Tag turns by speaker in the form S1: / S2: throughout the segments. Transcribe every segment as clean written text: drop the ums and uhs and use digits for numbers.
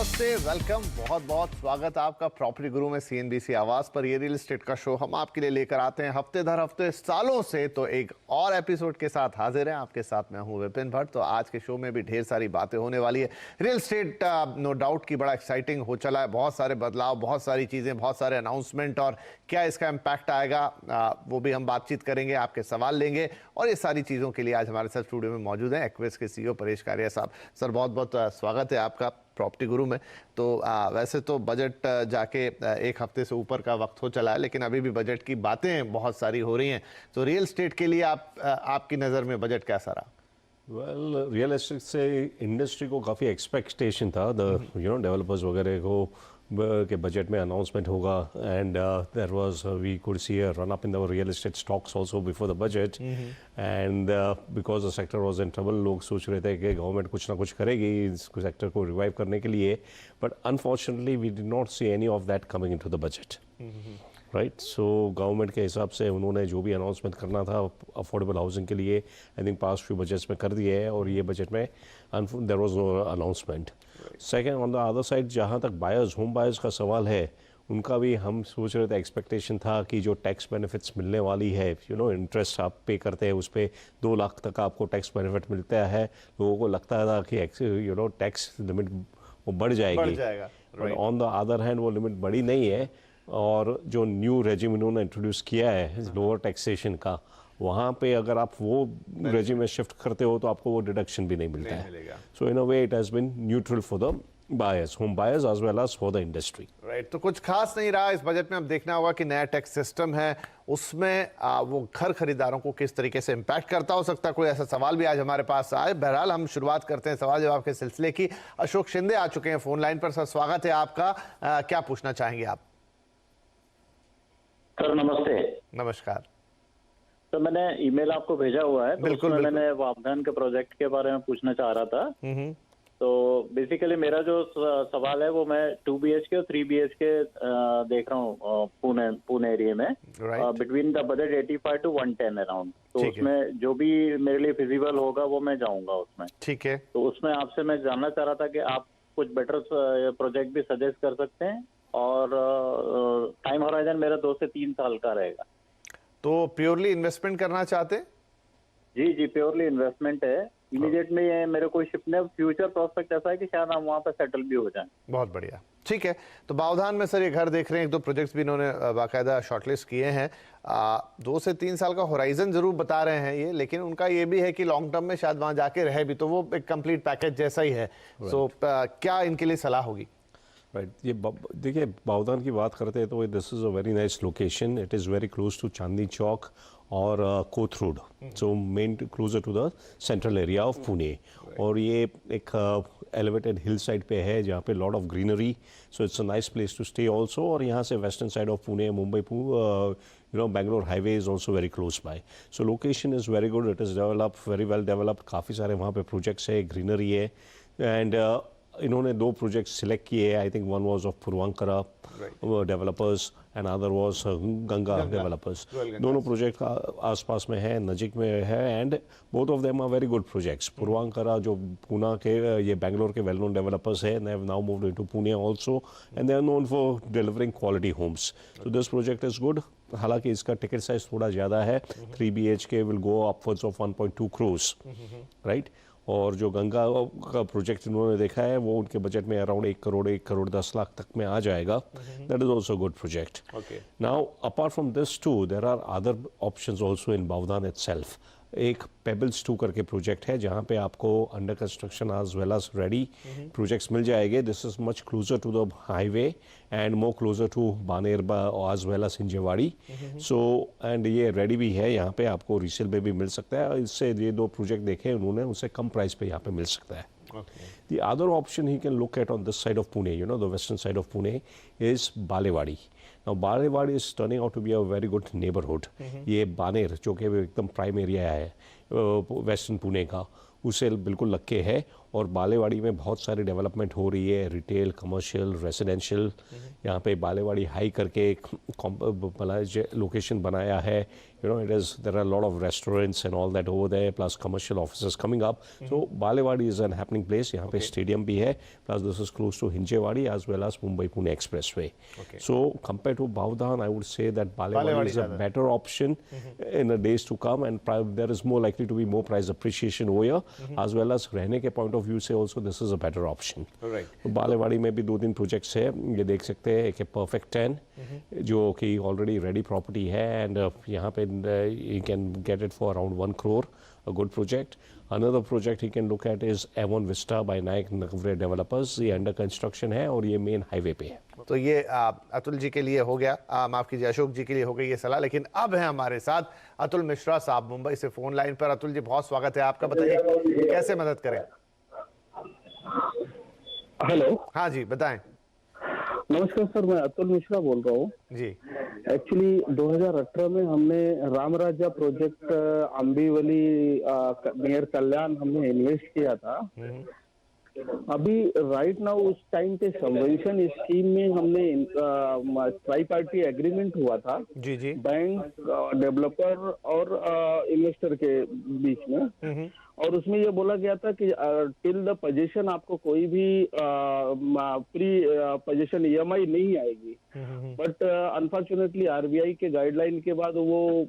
S1: नमस्ते, वेलकम, बहुत बहुत स्वागत है आपका प्रॉपर्टी गुरु में सीएनबीसी आवाज पर। ये रियल एस्टेट का शो हम आपके लिए लेकर आते हैं हफ्ते दर हफ्ते सालों से। तो एक और एपिसोड के साथ हाजिर हैं आपके साथ मैं हूं विपिन भट्ट। तो आज के शो में भी ढेर सारी बातें होने वाली है। रियल एस्टेट नो डाउट की बड़ा एक्साइटिंग हो चला है, बहुत सारे बदलाव, बहुत सारी चीजें, बहुत सारे अनाउंसमेंट, और क्या इसका इम्पैक्ट आएगा वो भी हम बातचीत करेंगे, आपके सवाल लेंगे। और ये सारी चीजों के लिए आज हमारे साथ स्टूडियो में मौजूद हैं एक्विस के सीईओ परेश कारिया साहब। सर बहुत बहुत स्वागत है आपका प्रॉपर्टी गुरु में। तो वैसे तो बजट जाके एक हफ्ते से ऊपर का वक्त हो चला है, लेकिन अभी भी बजट की बातें बहुत सारी हो रही हैं। तो रियल एस्टेट के लिए आपकी नज़र में बजट कैसा रहा?
S2: वेल, रियल एस्टेट से इंडस्ट्री को काफ़ी एक्सपेक्टेशन था, डेवलपर्स वगैरह को के बजट में अनाउंसमेंट होगा, and there was we could see a run up in the real estate stocks also before the budget, and because the sector was in trouble. लोग सोच रहे थे कि गवर्नमेंट कुछ ना कुछ करेगी इस सेक्टर को रिवाइव करने के लिए, but unfortunately we did not see any of that coming into the budget. Right, so government के हिसाब से उन्होंने जो भी अनाउंसमेंट करना था अफोर्डेबल हाउसिंग के लिए, I think past few budgets में कर दिए है, और ये बजट में there was no announcement. Second, on the other side, जहाँ तक बायर्स, होम बायर्स का सवाल है, उनका भी हम सोच रहे थे, एक्सपेक्टेशन था कि जो टैक्स बेनिफिट्स मिलने वाली है, इंटरेस्ट आप पे करते हैं उस पर 2 लाख तक आपको टैक्स बेनिफिट मिलता है। लोगों को लगता था कि टैक्स लिमिट वो बढ़ जाएगी, but on the other hand वो लिमिट बढ़ी नहीं है। और जो न्यू रेजिम इन्होंने इंट्रोड्यूस किया है लोअर टैक्सेशन का, वहाँ पे अगर आप वो रेजिम में शिफ्ट करते हो तो आपको वो डिडक्शन भी नहीं मिलता है। So in a way it has been neutral for the buyers, home buyers as well as for the industry.
S1: Right, तो कुछ खास नहीं रहा इस बजट में। अब देखना होगा कि नया टैक्स सिस्टम है उसमें वो घर खरीदारों को किस तरीके से इम्पैक्ट करता। हो सकता है कोई ऐसा सवाल भी आज हमारे पास आए। बहरहाल हम शुरुआत करते हैं सवाल जवाब के सिलसिले की। अशोक शिंदे आ चुके हैं फोन लाइन पर। सर स्वागत है आपका। क्या पूछना चाहेंगे आप?
S3: सर नमस्ते।
S1: नमस्कार।
S3: तो मैंने ईमेल आपको भेजा हुआ है, तो
S1: बिल्कुल,
S3: उसमें मैंने वापदान के प्रोजेक्ट के बारे में पूछना चाह रहा था। तो बेसिकली मेरा जो सवाल है वो मैं 2 BHK और 3 BHK देख रहा हूँ पुणे एरिया में, between the budget 85 to 110 around. तो उसमें जो भी मेरे लिए फिजिबल होगा वो मैं जाऊंगा उसमें।
S1: ठीक है, तो
S3: उसमें आपसे मैं जानना चाह रहा था कि आप कुछ बेटर प्रोजेक्ट भी सजेस्ट कर सकते हैं, और टाइम होराइजन मेरा 2 से 3 साल का रहेगा।
S1: तो प्योरली इन्वेस्टमेंट करना चाहते हैं?
S3: जी, प्योरली इन्वेस्टमेंट है। इमीडिएट में ये मेरे को शिफ्ट में फ्यूचर प्रोस्पेक्ट ऐसा है कि शायद हम वहाँ पे सेटल भी हो जाएं।
S1: बहुत बढ़िया, ठीक है। तो बावधान में सर ये घर देख रहे हैं, 1-2 प्रोजेक्ट्स भी इन्होंने बाकायदा शॉर्टलिस्ट किए हैं। 2 से 3 साल का होराइजन जरूर बता रहे हैं ये, लेकिन उनका ये भी है कि लॉन्ग टर्म में शायद वहाँ जाके रहे भी, तो वो एक कंप्लीट पैकेज जैसा ही है। सो क्या इनके लिए सलाह होगी?
S2: राइट, ये देखिए, बावधान की बात करते हैं तो this is a very nice location. It is very close to Chandni Chowk और Kothrud, so main closer to the central area of Pune. और ये एक एलिवेटेड हिल साइड पे है जहाँ पे lot of greenery, so it's a nice place to stay also. और यहाँ से western side of Pune, Mumbai, Bangalore highway is also very close by. So location is very good. It is developed, very well developed. काफ़ी सारे वहाँ पे projects है, greenery है, and इन्होंने 2 प्रोजेक्ट सिलेक्ट किए हैं। I think one was of Purvankara developers and other was Ganga developers. दोनों प्रोजेक्ट आसपास में है, नज़दीक में है, and both of them are very good projects. Purvankara जो पूना के, ये बेंगलोर के वेल नोन डेवलपर्स है, they have now moved into Pune also, and they are known for delivering quality homes. So this project is good. हालांकि इसका टिकट साइज थोड़ा ज़्यादा है। 3 BHK will go upwards of 1.2 crores, right. और जो गंगा का project इन्होंने देखा है वो उनके बजट में अराउंड 1 करोड़ 10 लाख तक में आ जाएगा। That is also good project. Now apart from this two, there are other options also in Bavdhan itself. एक पेबल्स 2 करके प्रोजेक्ट है जहाँ पे आपको under construction as well as ready projects मिल जाएंगे। This is much closer to the highway and more closer to Baner as well as Hinjewadi. So and ये ready भी है, यहाँ पे आपको रीसेल में भी मिल सकता है। इससे ये 2 प्रोजेक्ट देखे उन्होंने, उससे कम प्राइस पे यहाँ पे मिल सकता है। The other option he can look at on this side of Pune, the western side of Pune, is Balewadi. Now Balewadi is turning out to be a very good neighborhood. ये बानेर जो कि एकदम prime area है western Pune का, उससे बिल्कुल लग के है। और बालेवाड़ी में बहुत सारी डेवलपमेंट हो रही है, रिटेल, कमर्शियल, रेजिडेंशियल। यहाँ पे बालेवाड़ी हाई करके एक लोकेशन बनाया है। you know, there are a lot of restaurants and all that over there, plus commercial offices coming up. So Balewadi is an happening place. यहाँ पे stadium भी है, plus this is close to Hinjewadi as well as Mumbai-Pune Expressway. So compared to Bavdan, I would say that Balewadi is a better option in the days to come, and there is more likely to be more price appreciation over here, as well as रहने के point of view से also this is a better option. तो बालेवाड़ी में भी 2-3 projects है, ये देख सकते हैं. एक है परफेक्ट 10 जो कि ऑलरेडी रेडी प्रॉपर्टी है, एंड यहाँ पे you can get it for around 1 crore, a good project. Another project you can look at is Avon Vista by Nayak Nagavre Developers. ये अंडर कंस्ट्रक्शन है और ये मेन हाईवे पे है.
S1: तो ये अतुल जी के लिए हो गया, माफ कीजिए अशोक जी के लिए हो गई ये सलाह. लेकिन अब है हमारे साथ अतुल मिश्रा साहब मुंबई से फोन लाइन पर. अतुल जी बहुत स्वागत है आपका, बताइए कैसे मदद करें.
S4: हेलो.
S1: हाँ जी बताएं.
S4: नमस्कार सर, मैं अतुल मिश्रा बोल रहा हूँ
S1: जी.
S4: एक्चुअली 2018 में हमने राम राजा प्रोजेक्ट अम्बीवली नियर कल्याण हमने इन्वेस्ट किया था. अभी राइट नाउ उस टाइम पे सबवेंशन स्कीम में हमने ट्राई पार्टी एग्रीमेंट हुआ था
S1: जी जी.
S4: बैंक, डेवलपर और इन्वेस्टर के बीच में, और उसमें ये बोला गया था कि टिल द पोजीशन आपको कोई भी प्री पोजीशन ईएमआई नहीं आएगी. बट अनफॉर्चुनेटली आरबीआई के गाइडलाइन के बाद वो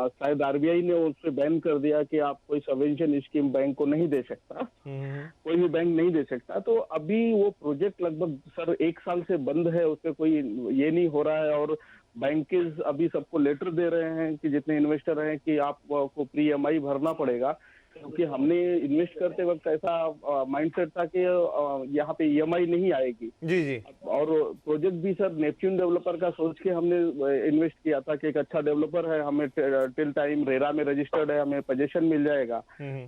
S4: शायद आरबीआई ने उस पर बैन कर दिया कि आप कोई सबवेंशन स्कीम बैंक को नहीं दे सकता, कोई भी बैंक नहीं दे सकता. तो अभी वो प्रोजेक्ट लगभग सर 1 साल से बंद है, उससे कोई ये नहीं हो रहा है, और बैंकेज अभी सबको लेटर दे रहे हैं कि जितने इन्वेस्टर हैं कि आपको प्री ईएमआई भरना पड़ेगा, क्योंकि हमने इन्वेस्ट करते वक्त ऐसा माइंडसेट था कि यहाँ पे ईएमआई नहीं आएगी.
S1: जी जी.
S4: और प्रोजेक्ट भी सर नेपच्यून डेवलपर का सोच के हमने इन्वेस्ट किया था कि एक अच्छा डेवलपर है, हमें टिल टाइम रेरा में रजिस्टर्ड है, हमें पोजीशन मिल जाएगा.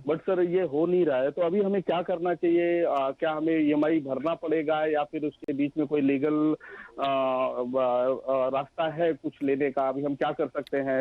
S4: बट सर ये हो नहीं रहा है. तो अभी हमें क्या करना चाहिए? क्या हमें ईएमआई भरना पड़ेगा या फिर उसके बीच में कोई लीगल रास्ता है कुछ लेने का? अभी हम क्या कर सकते हैं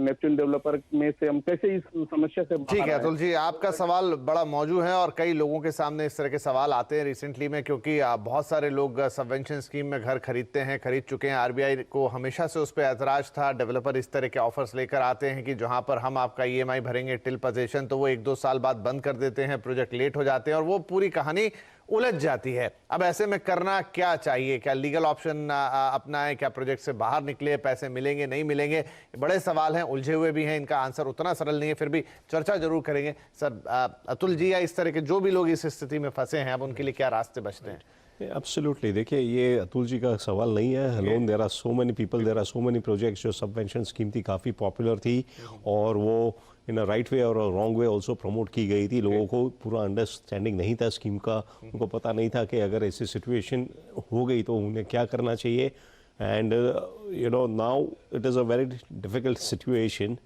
S4: नेपच्यून डेवलपर में से? हम कैसे इस समस्या से
S1: ठीक है अतुल जी, आपका सवाल बड़ा मौजू है और कई लोगों के सामने इस तरह के सवाल आते हैं रिसेंटली में, क्योंकि बहुत सारे लोग सबवेंशन स्कीम में घर खरीदते हैं, खरीद चुके हैं. आरबीआई को हमेशा से उस पर ऐतराज था. डेवलपर इस तरह के ऑफर्स लेकर आते हैं कि जहां पर हम आपका ईएमआई भरेंगे टिल पोजीशन, तो वो 1-2 साल बाद बंद कर देते हैं, प्रोजेक्ट लेट हो जाते हैं और वो पूरी कहानी उलझ जाती है. अब ऐसे में करना क्या चाहिए? क्या लीगल ऑप्शन अपनाएं? क्या प्रोजेक्ट से बाहर निकले? पैसे मिलेंगे नहीं मिलेंगे? बड़े सवाल हैं, उलझे हुए भी हैं, इनका आंसर उतना सरल नहीं है, फिर भी चर्चा जरूर करेंगे. सर अतुल जी या इस तरह के जो भी लोग इस स्थिति में फंसे हैं, अब उनके लिए क्या रास्ते बचते हैं?
S2: एब्सोल्युटली. देखिए ये अतुल जी का सवाल नहीं है. Alone there are so many people, there are so many projects. जो सबवेंशन स्कीम थी काफ़ी पॉपुलर थी और वो इन अ राइट वे और रॉन्ग वे ऑल्सो प्रमोट की गई थी. लोगों को पूरा अंडरस्टैंडिंग नहीं था स्कीम का, उनको पता नहीं था कि अगर ऐसी सिचुएशन हो गई तो उन्हें क्या करना चाहिए. And you know now it is a very difficult situation.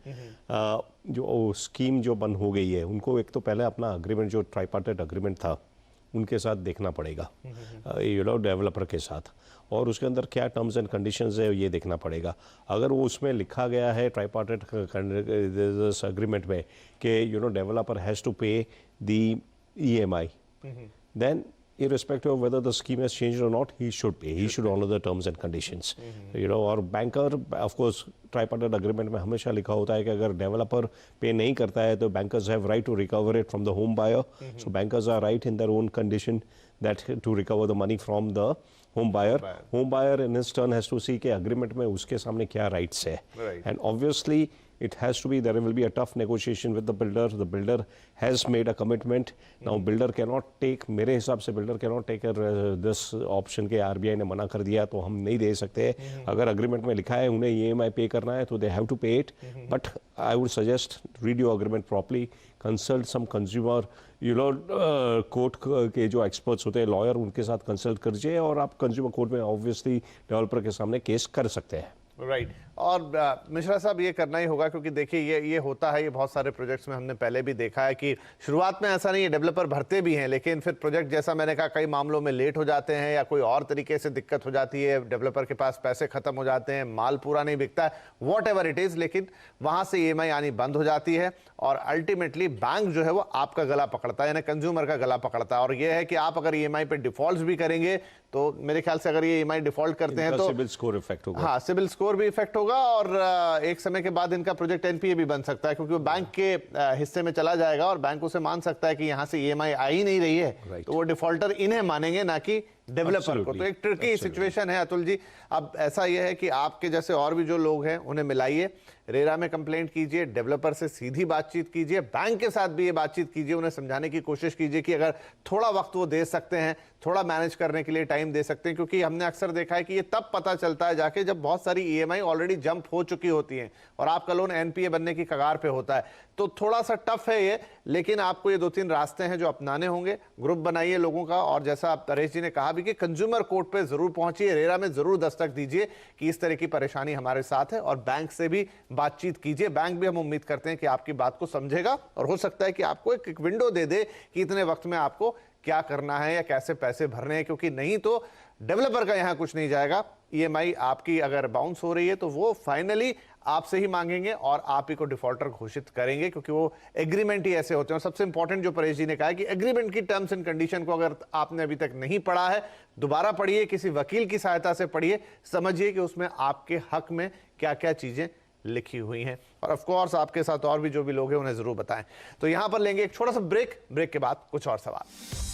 S2: जो स्कीम जो बंद हो गई है, उनको एक तो पहले अपना अग्रीमेंट जो ट्राइपार्टाइट अग्रीमेंट था उनके साथ देखना पड़ेगा, यू नो डेवलपर के साथ, और उसके अंदर क्या टर्म्स एंड कंडीशंस है ये देखना पड़ेगा. अगर वो उसमें लिखा गया है ट्राइपार्टाइट अग्रीमेंट में कि you know developer has to pay the EMI, then irrespective of whether the scheme has changed or not, he should pay. He should honor the terms and conditions. You know, और banker, of course, tripartite agreement में हमेशा लिखा होता है कि अगर developer पे नहीं करता है तो bankers have right to recover it from the home buyer. So bankers are right in their own condition that to recover the money from the home buyer. Home buyer in his turn has to see कि agreement में उसके सामने क्या rights है. And obviously it has to be, there will be a tough negotiation with the builder. The builder has made a commitment. Now builder cannot take, मेरे हिसाब से builder cannot take this option के RBI ने मना कर दिया तो हम नहीं दे सकते. अगर agreement में लिखा है उन्हें EMI पे करना है तो they have to pay it. But I would suggest read your agreement properly, consult some consumer, you know, court के जो एक्सपर्ट्स होते हैं लॉयर, उनके साथ कंसल्ट करिए और आप कंज्यूमर कोर्ट में ऑब्वियसली डेवलपर के सामने केस कर सकते हैं.
S1: राइट. और मिश्रा साहब ये करना ही होगा, क्योंकि देखिए ये होता है, ये बहुत सारे प्रोजेक्ट्स में हमने पहले भी देखा है कि शुरुआत में ऐसा नहीं है, डेवलपर भरते भी हैं, लेकिन फिर प्रोजेक्ट जैसा मैंने कहा कई मामलों में लेट हो जाते हैं या कोई और तरीके से दिक्कत हो जाती है, डेवलपर के पास पैसे खत्म हो जाते हैं, माल पूरा नहीं बिकता है, वॉट एवर इट इज़, लेकिन वहाँ से ईएमआई आनी बंद हो जाती है और अल्टीमेटली बैंक जो है वो आपका गला पकड़ता है, यानी कंज्यूमर का गला पकड़ता है. और ये है कि आप अगर ईएमआई पे डिफॉल्ट भी करेंगे तो मेरे ख्याल से अगर ये ईएमआई डिफॉल्ट करते हैं तो
S2: सिबिल स्कोर इफेक्ट होगा.
S1: हाँ, सिबिल स्कोर भी इफेक्ट होगा होगा और एक समय के बाद इनका प्रोजेक्ट एनपीए भी बन सकता है, क्योंकि वो बैंक के हिस्से में चला जाएगा और बैंक उसे मान सकता है कि यहाँ से ईएमआई आ ही नहीं रही है, तो वो डिफॉल्टर इन्हें मानेंगे, ना कि डेवलपर को। तो एक ट्रिकी सिचुएशन है अतुल जी। अब ऐसा यह है कि आपके जैसे और भी जो लोग हैं उन्हें मिलाइए, रेरा में कंप्लेंट कीजिए, डेवलपर से सीधी बातचीत कीजिए, बैंक के साथ भी ये बातचीत कीजिए, उन्हें समझाने की कोशिश कीजिए कि अगर थोड़ा वक्त वो दे सकते हैं, थोड़ा मैनेज करने के लिए टाइम दे सकते हैं, क्योंकि हमने अक्सर देखा है कि ये तब पता चलता है जाके जब बहुत सारी ईएमआई ऑलरेडी जंप हो चुकी होती हैं और आपका लोन एनपीए बनने की कगार पे होता है। तो थोड़ा सा टफ है ये, लेकिन आपको ये 2-3 रास्ते हैं जो अपनाने होंगे। ग्रुप बनाइए लोगों का, और जैसा परेश जी ने कहा भी कि कंज्यूमर कोर्ट पे जरूर पहुंचिए, रेरा में जरूर दस्तक दीजिए कि इस तरह की परेशानी हमारे साथ है, और बैंक से भी बातचीत कीजिए। बैंक भी हम उम्मीद करते हैं कि आपकी बात को समझेगा और हो सकता है कि आपको एक विंडो दे दे कि इतने वक्त में आपको क्या करना है या कैसे पैसे भरने हैं, क्योंकि नहीं तो डेवलपर का यहां कुछ नहीं जाएगा। ईएमआई आपकी अगर बाउंस हो रही है तो वो फाइनली आपसे ही मांगेंगे और आप ही को डिफॉल्टर घोषित करेंगे, क्योंकि वो एग्रीमेंट ही ऐसे होते हैं। और सबसे इंपॉर्टेंट जो परेश जी ने कहा है कि एग्रीमेंट की टर्म्स एंड कंडीशन को अगर आपने अभी तक नहीं पढ़ा है, दोबारा पढ़िए, किसी वकील की सहायता से पढ़िए, समझिए कि उसमें आपके हक में क्या क्या चीजें लिखी हुई हैं। और ऑफ कोर्स आपके साथ और भी जो भी लोग हैं उन्हें जरूर बताएं। तो यहां पर लेंगे एक छोटा सा ब्रेक के बाद कुछ और सवाल।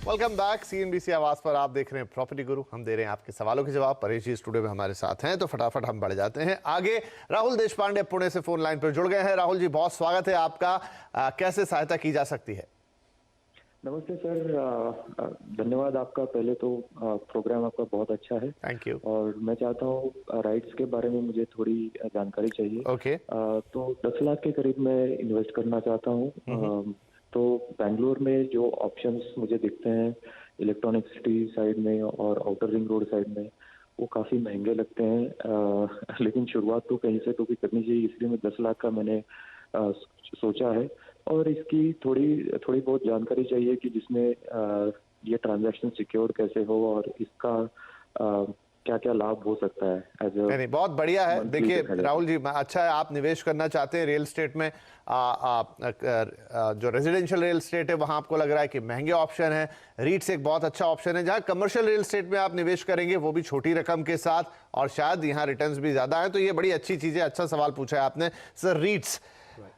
S1: वेलकम बैक, सीएनबीसी आवाज पर आप देख रहे हैं प्रॉपर्टी गुरु। हम दे रहे हैं आपके सवालों के जवाब। परेश जी स्टूडियो में हमारे साथ हैं, तो फटाफट हम बढ़ जाते हैं आगे। राहुल देशपांडे पुणे से फोन लाइन पर जुड़ गए हैं। राहुल जी, बहुत स्वागत है आपका। कैसे सहायता की जा सकती है?
S5: नमस्ते सर, धन्यवाद आपका। पहले तो प्रोग्राम आपका बहुत अच्छा है,
S1: थैंक यू।
S5: और मैं चाहता हूँ राइट्स के बारे में मुझे थोड़ी जानकारी चाहिए।
S1: ओके।
S5: तो 10 लाख के करीब मैं इन्वेस्ट करना चाहता हूँ। तो बेंगलोर में जो ऑप्शंस मुझे दिखते हैं इलेक्ट्रॉनिक सिटी साइड में और आउटर रिंग रोड साइड में, वो काफ़ी महंगे लगते हैं। लेकिन शुरुआत तो कहीं से तो भी करनी चाहिए, इसलिए मैं 10 लाख का मैंने सोचा है। और इसकी थोड़ी बहुत जानकारी चाहिए कि जिसमें ये ट्रांजैक्शन सिक्योर कैसे हो और इसका क्या क्या लाभ हो सकता है।
S1: नहीं, बहुत बढ़िया है। देखिए राहुल जी, अच्छा है आप निवेश करना चाहते हैं रियल एस्टेट में। जो रेजिडेंशियल रियल एस्टेट है वहां आपको लग रहा है कि महंगे ऑप्शन है। रीट्स एक बहुत अच्छा ऑप्शन है। जहां कमर्शियल रियल एस्टेट में आप निवेश करेंगे वो भी छोटी रकम के साथ, और शायद यहाँ रिटर्न्स भी ज्यादा है। तो ये बड़ी अच्छी चीज है, अच्छा सवाल पूछा है आपने सर। रीट्स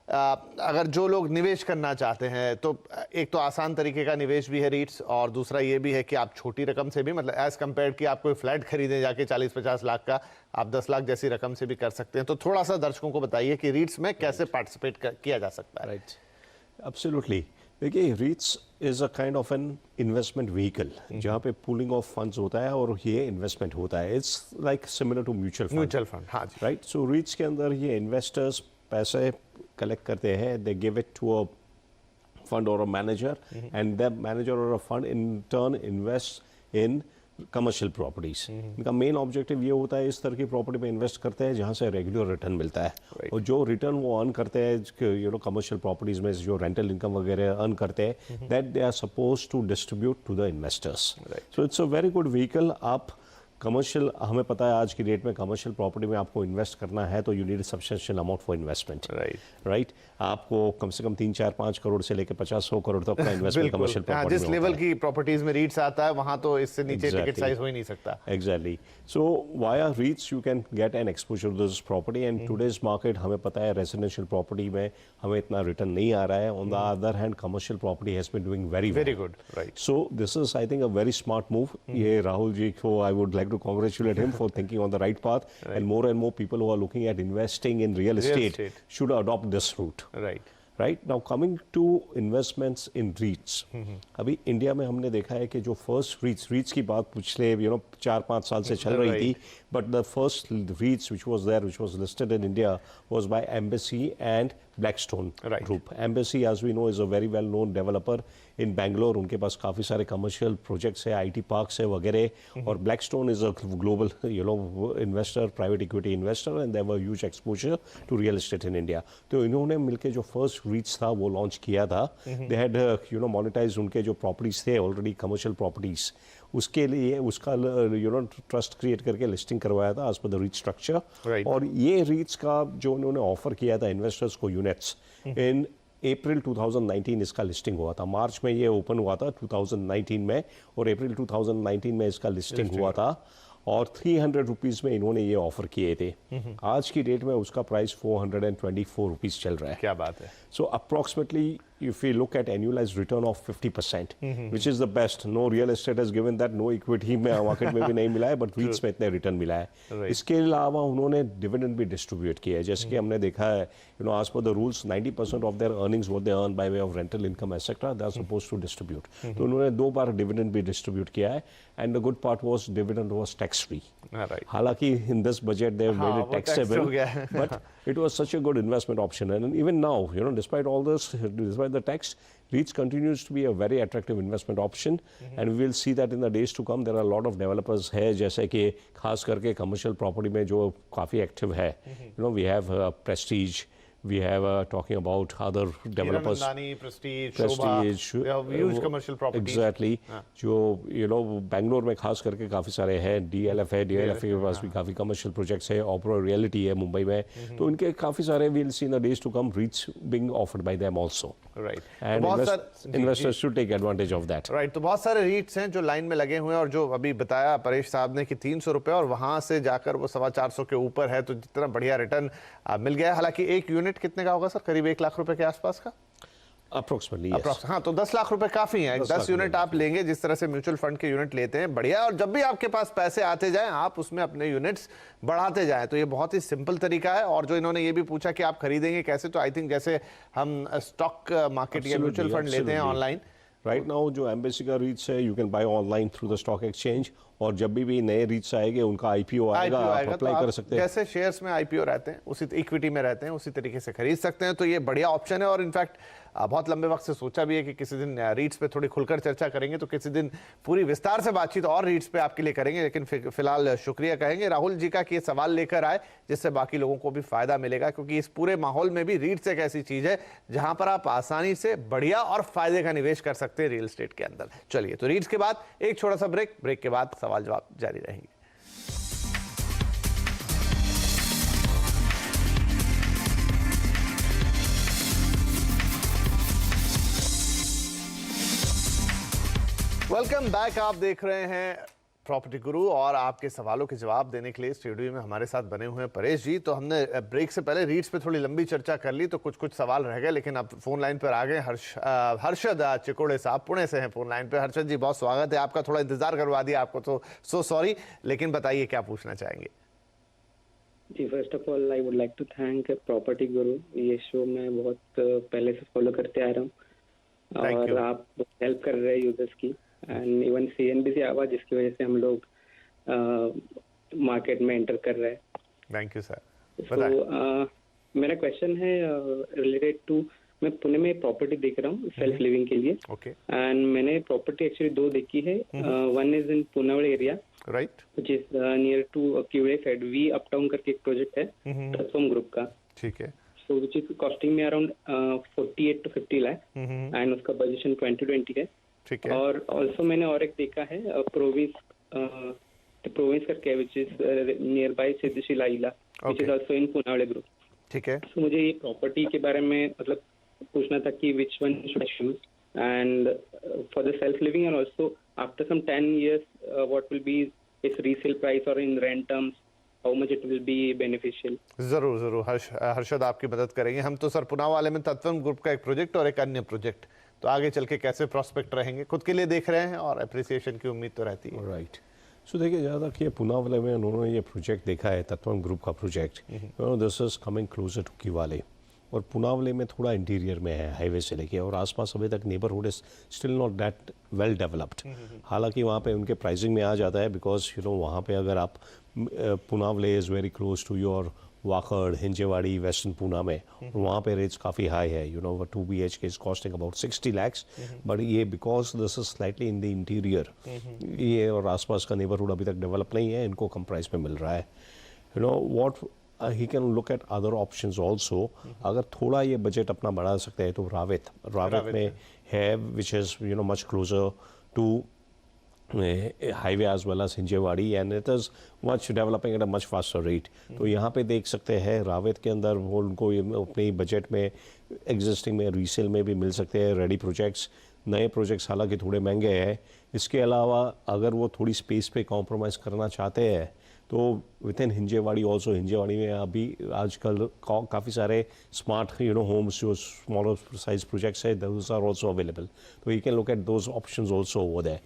S1: अगर जो लोग निवेश करना चाहते हैं तो एक तो आसान तरीके का निवेश भी है रीट्स, और दूसरा ये भी है कि आप छोटी रकम से भी, मतलब एज कंपेयर कि आप कोई फ्लैट खरीदें जाके 40-50 लाख का, आप 10 लाख जैसी रकम से भी कर सकते हैं। तो थोड़ा सा दर्शकों को बताइए कि रीट्स में कैसे पार्टिसिपेट किया जा सकता है।
S2: Right, absolutely. देखिए, REITs is a kind of an investment vehicle जहाँ पे पूलिंग ऑफ फंड्स होता है और ये इन्वेस्टमेंट होता है। It's like similar to mutual fund.
S1: हाँ जी,
S2: राइट। सो रीट्स के अंदर ये इन्वेस्टर्स पैसे कलेक्ट करते हैं, they give it to a fund or a manager, and that manager or a fund in turn invests in commercial properties. इनका मेन ऑब्जेक्टिव ये होता है इस तरह की प्रॉपर्टी में इन्वेस्ट करते हैं जहाँ से रेगुलर रिटर्न मिलता है। और जो रिटर्न वो अर्न करते हैं कमर्शियल प्रॉपर्टीज में जो रेंटल इनकम वगैरह अर्न करते हैं, that they are suppose to distribute to the investors. So it's a very good vehicle. आप कमर्शियल, हमें पता है आज की डेट में कमर्शियल प्रॉपर्टी में आपको इन्वेस्ट करना है तो you need substantial amount for investment. Right. आपको कम से कम 3-4-5 करोड़ से लेकर 50-100 करोड़ तक का इन्वेस्टमेंट कमर्शियल प्रॉपर्टी
S1: जिस लेवल की प्रॉपर्टीज में रीट्स आता है वहां तो इससे नीचे टिकट साइज हो ही नहीं सकता।
S2: Exactly. So via REITs you can get an exposure to this property, and today's market हमें पता है रेजिडेंशियल प्रॉपर्टी में हमें इतना रिटर्न नहीं आ रहा है। On the other hand commercial property has been doing very
S1: good. Right.
S2: So this is I think a very smart move. ये राहुल जी को I would like to congratulate him for thinking on the right path, and more people who are looking at investing in real estate should adopt this route. Right. Now coming to investments in REITs, अभी India में हमने देखा है कि जो first REITs की बात पिछले 4-5 साल से चल रही थी, but the first REITs which was listed in India was by Embassy and Blackstone
S1: Right.
S2: Group. Embassy, as we know, is a very well-known developer in Bangalore. उनके पास काफ़ी सारे commercial projects है, IT parks है वगैरह. और Blackstone is a global, investor, private equity investor, and they have a huge exposure to real estate in India. तो इन्होंने मिलके जो first REITs था वो launch किया था. They had, monetized उनके जो properties थे already, commercial properties. उसके लिए उसका ट्रस्ट क्रिएट करके लिस्टिंग करवाया था as per the REET structure.
S1: Right.
S2: और ये रीट्स का जो उन्होंने ऑफर किया था इन्वेस्टर्स को यूनिट्स इन अप्रैल 2019 इसका लिस्टिंग हुआ था. मार्च में ये ओपन हुआ था 2019 में, और अप्रैल 2019 में इसका लिस्टिंग हुआ था. और 300 रुपीज़ में इन्होंने ये ऑफर किए थे. आज की डेट में उसका प्राइस 424 रुपीज़ चल रहा है.
S1: क्या बात है.
S2: So approximately, if we look at annualized return of 50%, which is the best. No real estate has given that, no equity में मार्केट में भी नहीं मिला है, but REITs में इतने रिटर्न मिला है.
S1: Right.
S2: इसके अलावा उन्होंने डिविडेंड भी डिस्ट्रीब्यूट किया है. जैसे कि हमने देखा है, as per the rules, 90% of their earnings what they earn by way of rental income etc. they are supposed to distribute. तो उन्होंने 2 बार डिविडेंड भी डिस्ट्रीब्यूट किया है. And the good part was dividend was tax free.
S1: Right.
S2: हालांकि in this budget they have
S1: हाँ,
S2: made it
S1: वो tax
S2: taxable,
S1: हो गया है.
S2: but it was such a good investment option. And even now, despite all this, despite the tax, REITs continues to be a very attractive investment option. And we will see that in the days to come. There are a lot of developers है, जैसे कि खास करके commercial property में जो काफ़ी active है. We have Prestige. We have talking about other developers.
S1: Hiranandani, Prestige,
S2: Prestige,
S1: Shobha. They have huge commercial properties.
S2: Exactly. जो बैंगलोर में खास करके काफ़ी सारे हैं. DLF है, DLF के पास भी काफ़ी कमर्शियल प्रोजेक्ट्स है. Opera Realty है मुंबई में. तो इनके काफ़ी सारे we'll see in the days to come REITs being offered by them also.
S1: Right.
S2: And investors should take advantage of that.
S1: Right. तो बहुत सारे रीट्स हैं जो लाइन में लगे हुए हैं, और जो अभी बताया परेश साहब ने कि 300 रुपये और वहां से जाकर वो 450 के ऊपर है. तो जितना बढ़िया रिटर्न मिल गया. हालांकि एक यूनिट कितने का होगा सर? करीब 1 लाख रुपए के आसपास का
S2: Approximately, yes.
S1: हाँ, तो 10 लाख रुपए काफी हैं. 10 यूनिट आप लेंगे जिस तरह से म्यूचुअल फंड के यूनिट लेते हैं, बढ़िया. और जब भी आपके पास पैसे आते जाएं, आप उसमें अपने यूनिट्स बढ़ाते जाएं. तो ये बहुत ही सिंपल तरीका है. और जो इन्होंने ये भी पूछा कि आप खरीदेंगे कैसे, तो आई थिंक जैसे हम स्टॉक मार्केट या म्यूचुअल फंड लेते हैं ऑनलाइन,
S2: राइट नाउ जो एम्बेसी का रीच है, you can by online through the stock exchange. और जब भी नए रीच आएंगे, उनका आईपीओ आएगा, आप अप्लाई कर सकते हैं.
S1: जैसे शेयर्स में आईपीओ रहते हैं, उसी इक्विटी में रहते हैं, उसी तरीके से खरीद सकते हैं. तो ये बढ़िया ऑप्शन है. और इनफैक्ट बहुत लंबे वक्त से सोचा भी है कि किसी दिन रीट्स पे थोड़ी खुलकर चर्चा करेंगे. तो किसी दिन पूरी विस्तार से बातचीत और रीट्स पे आपके लिए करेंगे. लेकिन फिलहाल शुक्रिया कहेंगे राहुल जी का कि ये सवाल लेकर आए, जिससे बाकी लोगों को भी फायदा मिलेगा. क्योंकि इस पूरे माहौल में भी रीट्स एक ऐसी चीज है जहां पर आप आसानी से बढ़िया और फायदे का निवेश कर सकते हैं रियल एस्टेट के अंदर. चलिए, तो रीट्स के बाद एक छोटा सा ब्रेक के बाद सवाल जवाब जारी रहेंगे. Welcome back. आप देख रहे हैं प्रॉपर्टी गुरु, और आपके सवालों के जवाब देने के लिए स्टूडियो में हमारे साथ बने हुए हैं परेश जी. तो हमने ब्रेक से पहले रीट्स पे थोड़ी लंबी चर्चा कर ली, तो कुछ सवाल रह गए, लेकिन अब फोन लाइन पर आ गए हर्षद चिकोड़े साहब, पुणे से हैं फोन लाइन पे. हर्षद जी, बहुत स्वागत है आपका. थोड़ा इंतजार करवा दिया आपको, तो सो सॉरी, लेकिन बताइए क्या पूछना चाहेंगे.
S6: जी, first of all I would like to thank Property Guru. ये शो मैं बहुत पहले से फॉलो करते आ रहा हूँ, और आप हेल्प कर रहे हैं यूजर्स की. एंड इवन CNBC आवाज, जिसकी वजह से हम लोग मार्केट में एंटर कर रहे हैं.
S1: Thank you sir.
S6: तो मेरा क्वेश्चन है रिलेटेड टू, मैं पुणे में प्रॉपर्टी देख रहा हूँ सेल्फ लिविंग के लिए.
S1: ओके.
S6: एंड मैंने प्रॉपर्टी एक्चुअली 2 देखी है. One is in Punawale area,
S1: right,
S6: which is near to क्यूए साइड. वी अपटाउन करके एक प्रोजेक्ट है तत्वम ग्रुप का.
S1: ठीक है.
S6: So which is costing me around 48 to 50 lakh, and उसका पोजीशन 2020 है.
S1: ठीक है.
S6: और ऑल्सो मैंने और एक देखा है प्रोविंस करके, which is near by Siddhashila इला, which is also in Punawale group.
S1: ठीक है.
S6: सो मुझे ये प्रॉपर्टी के बारे में मतलब पूछना था कि which one should I choose, and for the self living, and also after some 10 years what will be its resale price, और in rent terms how much it will be beneficial.
S1: जरूर जरूर हर्षद, आपकी मदद करेंगे हम. तो सर, पुणे वाले में तत्वम ग्रुप का एक प्रोजेक्ट और एक अन्य प्रोजेक्ट, तो आगे चल के कैसे प्रोस्पेक्ट रहेंगे, खुद के लिए देख रहे हैं और अप्रिसिएशन की उम्मीद तो रहती है.
S2: राइट. सो देखिए, ज़्यादा कि पुणे वाले में उन्होंने ये प्रोजेक्ट देखा है, तत्वम ग्रुप का project. This is coming closer to Kiwale, और पुनावले में थोड़ा इंटीरियर में है हाईवे से लेके, और आसपास अभी तक neighbourhood is still not that well developed. हालांकि वहाँ पे उनके प्राइसिंग में आ जाता है, बिकॉज वहाँ पे अगर आप Punawale is very close to your Wakad, Hinjewadi, western Poona में, वहाँ पे रेट्स काफ़ी हाई है. 2 BHK is costing about 60 lakhs, but ये because this is slightly in the interior, ये और आसपास का नेबरहुड अभी तक डेवलप नहीं है, इनको कम प्राइस में मिल रहा है. What he can look at other options also. अगर थोड़ा ये बजट अपना बढ़ा सकते हैं तो रावेत में है, which is much closer to highway as well as Hinjewadi, and it is much developing at a much faster rate. तो यहाँ पे देख सकते हैं रावेत के अंदर वो उनको अपने बजट में एग्जिस्टिंग में रीसेल में भी मिल सकते हैं रेडी प्रोजेक्ट्स. नए प्रोजेक्ट्स हालांकि थोड़े महंगे हैं. इसके अलावा अगर वो थोड़ी स्पेस पे कॉम्प्रोमाइज़ करना चाहते हैं तो within Hinjewadi also, Hinjewadi में अभी आजकल काफ़ी सारे स्मार्ट होम्स जो स्मॉलर साइज प्रोजेक्ट्स है, दोज आर ऑल्सो अवेलेबल. तो you can look at those options also over there.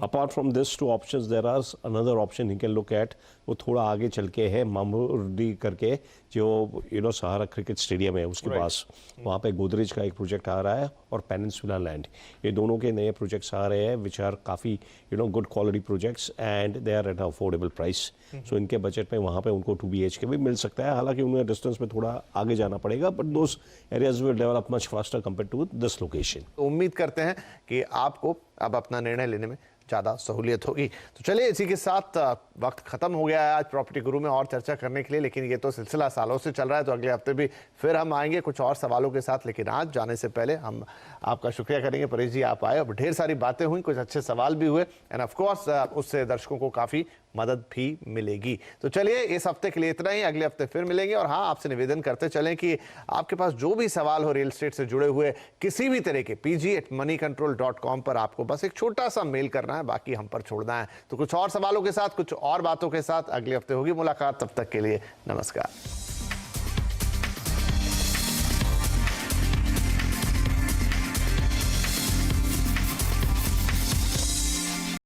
S2: Apart from this two options there are another option you can look at. वो थोड़ा आगे चल के है मामूर्डी करके, जो सहारा क्रिकेट स्टेडियम है उसके पास, वहाँ पे गोदरेज का एक प्रोजेक्ट आ रहा है और पेनिनसुला लैंड, ये दोनों के नए प्रोजेक्ट्स आ रहे हैं विच आर काफ़ी good quality projects and they are at affordable price. So इनके बजट में वहाँ पे उनको 2 BHK भी मिल सकता है. हालांकि उन्हें डिस्टेंस में थोड़ा आगे जाना पड़ेगा, but those areas will develop much faster compare to this location.
S1: उम्मीद करते हैं कि आपको अब अपना निर्णय लेने में ज़्यादा सहूलियत होगी. तो चलिए, इसी के साथ वक्त ख़त्म हो गया है आज प्रॉपर्टी गुरु में और चर्चा करने के लिए, लेकिन ये तो सिलसिला सालों से चल रहा है, तो अगले हफ्ते भी फिर हम आएंगे कुछ और सवालों के साथ. लेकिन आज जाने से पहले हम आपका शुक्रिया करेंगे परेश जी, आप आए. अब ढेर सारी बातें हुई, कुछ अच्छे सवाल भी हुए, एंड ऑफ कोर्स उससे दर्शकों को काफ़ी मदद भी मिलेगी. तो चलिए, इस हफ्ते के लिए इतना ही. अगले हफ्ते फिर मिलेंगे. और हाँ, आपसे निवेदन करते चलें कि आपके पास जो भी सवाल हो रियल एस्टेट से जुड़े हुए किसी भी तरह के, pg@moneycontrol.com पर आपको बस एक छोटा सा मेल करना है, बाकी हम पर छोड़ना है. तो कुछ और सवालों के साथ, कुछ और बातों के साथ अगले हफ्ते होगी मुलाकात. तब तक के लिए नमस्कार.